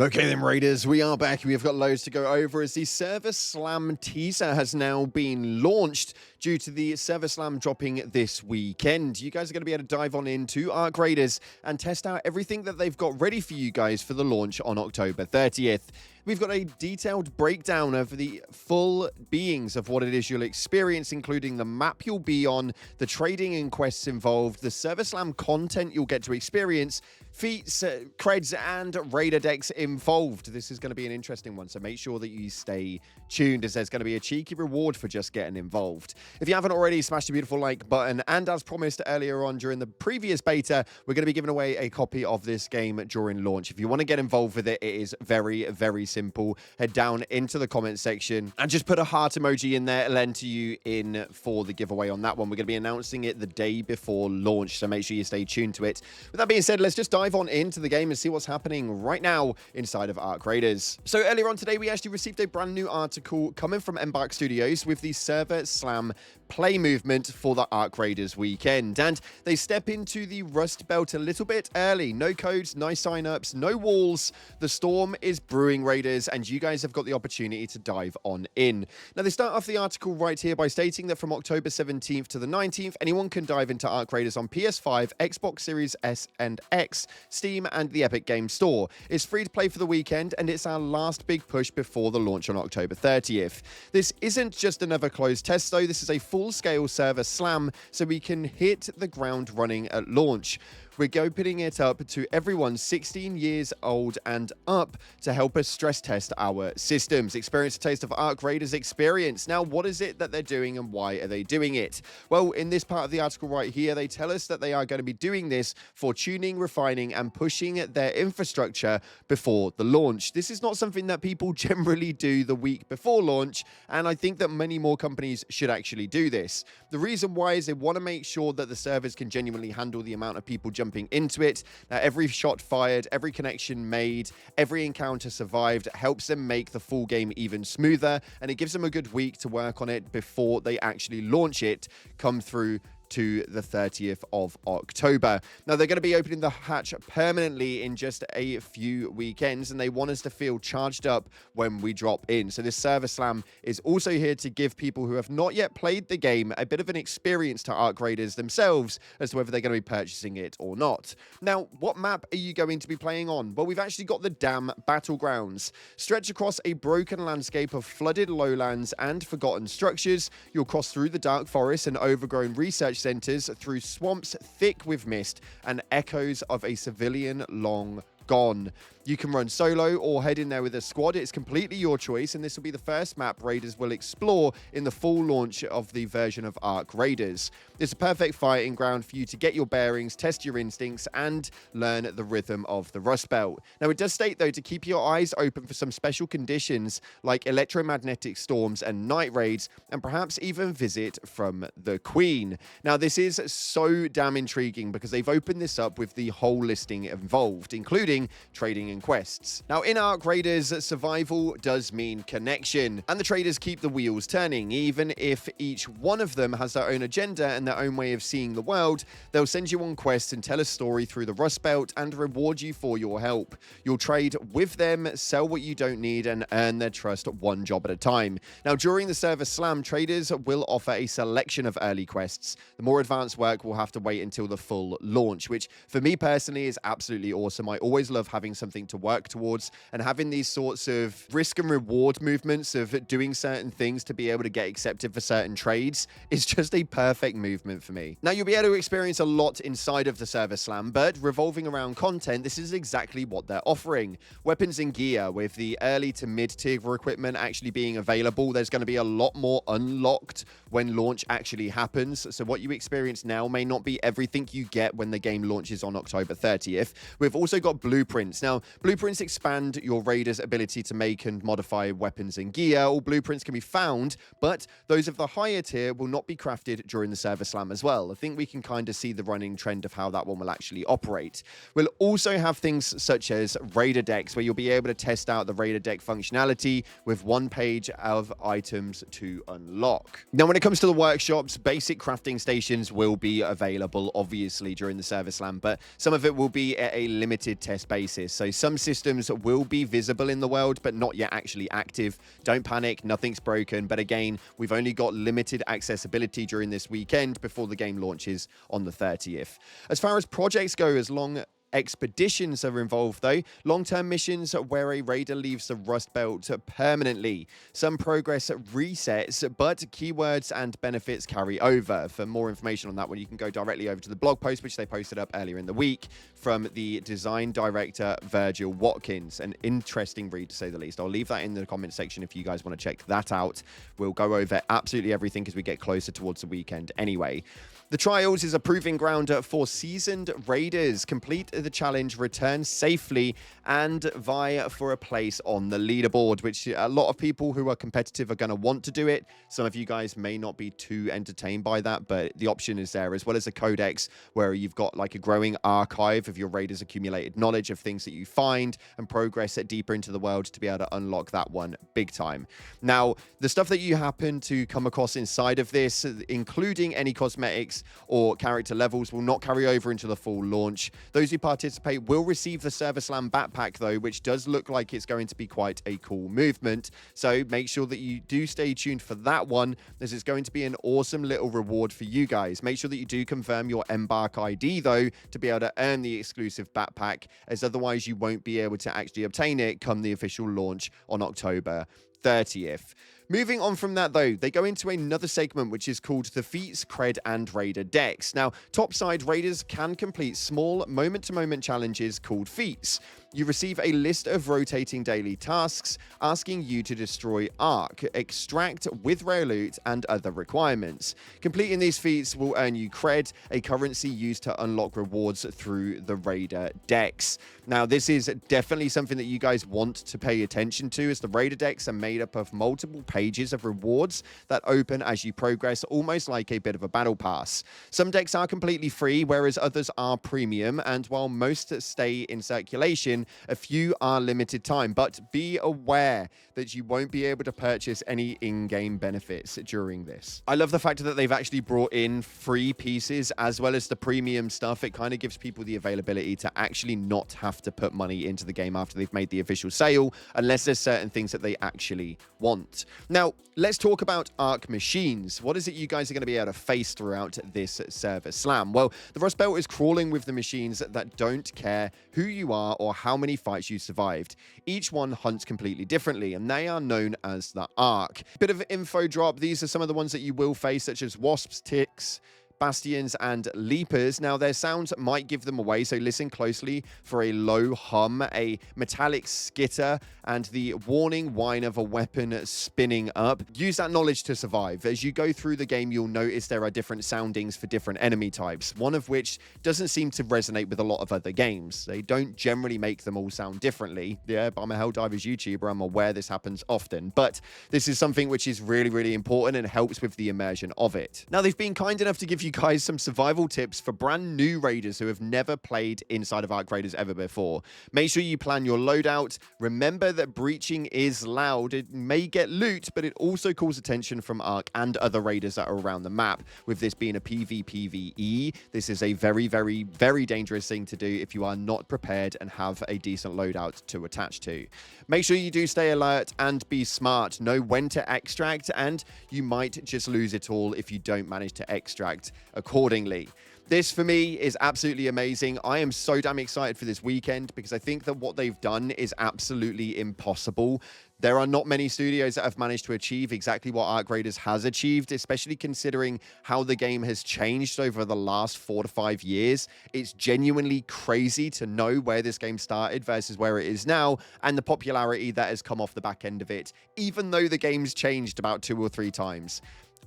Okay then, Raiders, we are back. We've got loads to go over as the Server Slam teaser has now been launched due to the Server Slam dropping this weekend. You guys are going to be able to dive on into Arc Raiders and test out everything that they've got ready for you guys for the launch on October 30th. We've got a detailed breakdown of the full beings of what it is you'll experience, including the map you'll be on, the trading and quests involved, the Server Slam content you'll get to experience, feats, creds, and raider decks involved. This is going to be an interesting one, so make sure that you stay tuned, as there's going to be a cheeky reward for just getting involved. If you haven't already, smash the beautiful like button, and as promised earlier on during the previous beta, we're going to be giving away a copy of this game during launch. If you want to get involved with it, it is very, very simple. Head down into the comment section and just put a heart emoji in there. It'll enter you in for the giveaway on that one. We're going to be announcing it the day before launch, so make sure you stay tuned to it. With that being said, let's just dive on into the game and see what's happening right now inside of Arc Raiders. So earlier on today, we actually received a brand new article coming from Embark Studios with the Server Slam play movement for the Arc Raiders weekend, and they step into the Rust Belt a little bit early. No codes, no signups, no walls. The storm is brewing, Raiders, and you guys have got the opportunity to dive on in. Now, they start off the article right here by stating that from October 17th to the 19th, anyone can dive into Arc Raiders on PS5, Xbox Series S and X, Steam, and the Epic Games Store. It's free to play for the weekend, and it's our last big push before the launch on October 30th. This isn't just another closed test, though. This is a full-scale Server Slam, so we can hit the ground running at launch. We're opening it up to everyone 16 years old and up to help us stress test our systems. Experience a taste of Arc Raiders experience. Now, what is it that they're doing and why are they doing it? Well, in this part of the article right here, they tell us that they are going to be doing this for tuning, refining, and pushing their infrastructure before the launch. This is not something that people generally do the week before launch, and I think that many more companies should actually do this. The reason why is they want to make sure that the servers can genuinely handle the amount of people jumping into it. Now, every shot fired, every connection made, every encounter survived helps them make the full game even smoother, and it gives them a good week to work on it before they actually launch it, come through to the 30th of October. Now, they're going to be opening the hatch permanently in just a few weekends, and they want us to feel charged up when we drop in. So this Server Slam is also here to give people who have not yet played the game a bit of an experience to Arc Raiders themselves as to whether they're going to be purchasing it or not. Now, what map are you going to be playing on? Well, we've actually got the Dam Battlegrounds. Stretch across a broken landscape of flooded lowlands and forgotten structures. You'll cross through the dark forests and overgrown research centers, through swamps thick with mist and echoes of a civilian long gone. You can run solo or head in there with a squad. It's completely your choice, and this will be the first map Raiders will explore in the full launch of the version of Arc Raiders. It's a perfect fighting ground for you to get your bearings, test your instincts, and learn the rhythm of the Rust Belt. Now, it does state, though, to keep your eyes open for some special conditions like electromagnetic storms and night raids, and perhaps even visit from the Queen. Now, this is so damn intriguing because they've opened this up with the whole listing involved, including trading and quests. Now, in Arc Raiders, survival does mean connection, and the traders keep the wheels turning. Even if each one of them has their own agenda and their own way of seeing the world, they'll send you on quests and tell a story through the Rust Belt and reward you for your help. You'll trade with them, sell what you don't need, and earn their trust one job at a time. Now, during the Server Slam, traders will offer a selection of early quests. The more advanced work will have to wait until the full launch, which for me personally is absolutely awesome. I always love having something to work towards, and having these sorts of risk and reward movements of doing certain things to be able to get accepted for certain trades is just a perfect movement for me. Now, you'll be able to experience a lot inside of the Server Slam, but revolving around content, this is exactly what they're offering. Weapons and gear, with the early to mid-tier equipment actually being available. There's going to be a lot more unlocked when launch actually happens, so what you experience now may not be everything you get when the game launches on October 30th. We've also got blueprints. Now, blueprints expand your Raiders' ability to make and modify weapons and gear. All blueprints can be found, but those of the higher tier will not be crafted during the Server Slam as well. I think we can kind of see the running trend of how that one will actually operate. We'll also have things such as Raider decks, where you'll be able to test out the Raider deck functionality with one page of items to unlock. Now, when it comes to the workshops, basic crafting stations will be available, obviously, during the Server Slam, but some of it will be at a limited test basis. So some systems will be visible in the world, but not yet actually active. Don't panic, nothing's broken. But again, we've only got limited accessibility during this weekend before the game launches on the 30th. As far as projects go, as long expeditions are involved, though. Long-term missions where a raider leaves the Rust Belt permanently. Some progress resets, but keywords and benefits carry over. For more information on that one, you can go directly over to the blog post, which they posted up earlier in the week from the design director, Virgil Watkins. An interesting read, to say the least. I'll leave that in the comment section if you guys want to check that out. We'll go over absolutely everything as we get closer towards the weekend anyway. The Trials is a proving ground for seasoned raiders. Complete the challenge, return safely, and vie for a place on the leaderboard, which a lot of people who are competitive are going to want to do it. Some of you guys may not be too entertained by that, but the option is there, as well as a codex where you've got like a growing archive of your raiders' accumulated knowledge of things that you find and progress it deeper into the world to be able to unlock that one big time. Now, the stuff that you happen to come across inside of this, including any cosmetics or character levels, will not carry over into the full launch. Those who participate will receive the Server Slam backpack, though, which does look like it's going to be quite a cool movement. So make sure that you do stay tuned for that one, as it's going to be an awesome little reward for you guys. Make sure that you do confirm your Embark ID, though, to be able to earn the exclusive backpack, as otherwise you won't be able to actually obtain it come the official launch on October 30th. Moving on from that, though, they go into another segment which is called the Feats, Cred, and Raider Decks. Now, topside raiders can complete small moment-to-moment challenges called Feats. You receive a list of rotating daily tasks asking you to destroy Ark, extract with rare loot, and other requirements. Completing these feats will earn you cred, a currency used to unlock rewards through the Raider Decks. Now, this is definitely something that you guys want to pay attention to, as the Raider Decks are made up of multiple pages of rewards that open as you progress, almost like a bit of a battle pass. Some decks are completely free, whereas others are premium, and while most stay in circulation, a few are limited time, but be aware that you won't be able to purchase any in-game benefits during this. I love the fact that they've actually brought in free pieces as well as the premium stuff. It kind of gives people the availability to actually not have to put money into the game after they've made the official sale, unless there's certain things that they actually want. Now, let's talk about Ark machines. What is it you guys are going to be able to face throughout this Server Slam? Well, the Rust Belt is crawling with the machines that don't care who you are or how many fights you survived. Each one hunts completely differently, and they are known as the Ark. Bit of info drop. These are some of the ones that you will face, such as wasps, ticks, bastions, and leapers. Now, their sounds might give them away, so listen closely for a low hum, a metallic skitter, and the warning whine of a weapon spinning up. Use that knowledge to survive. As you go through the game, you'll notice there are different soundings for different enemy types, one of which doesn't seem to resonate with a lot of other games. They don't generally make them all sound differently. Yeah, I'm a Helldivers YouTuber. I'm aware this happens often, but this is something which is really, really important and helps with the immersion of it. Now, they've been kind enough to give you guys some survival tips for brand new raiders who have never played inside of Ark Raiders ever before. Make sure you plan your loadout. Remember that breaching is loud. It may get loot, but it also calls attention from Ark and other raiders that are around the map. With this being a PvPvE, this is a very, very, very dangerous thing to do if you are not prepared and have a decent loadout to attach to. Make sure you do stay alert and be smart. Know when to extract, and you might just lose it all if you don't manage to extract accordingly. This, for me, is absolutely amazing. I am so damn excited for this weekend because I think that what they've done is absolutely impossible. There are not many studios that have managed to achieve exactly what Ark Raiders has achieved, especially considering how the game has changed over the last 4 to 5 years. It's genuinely crazy to know where this game started versus where it is now, and the popularity that has come off the back end of it, even though the game's changed about 2 or 3 times.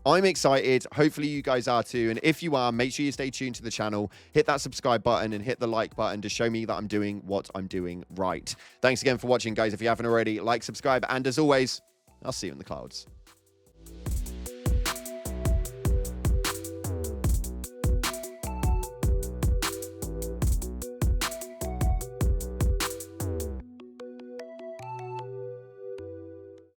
I'm excited. Hopefully you guys are too. And if you are, make sure you stay tuned to the channel, hit that subscribe button and hit the like button to show me that I'm doing what I'm doing right. Thanks again for watching, guys. If you haven't already, like, subscribe, and as always, I'll see you in the clouds.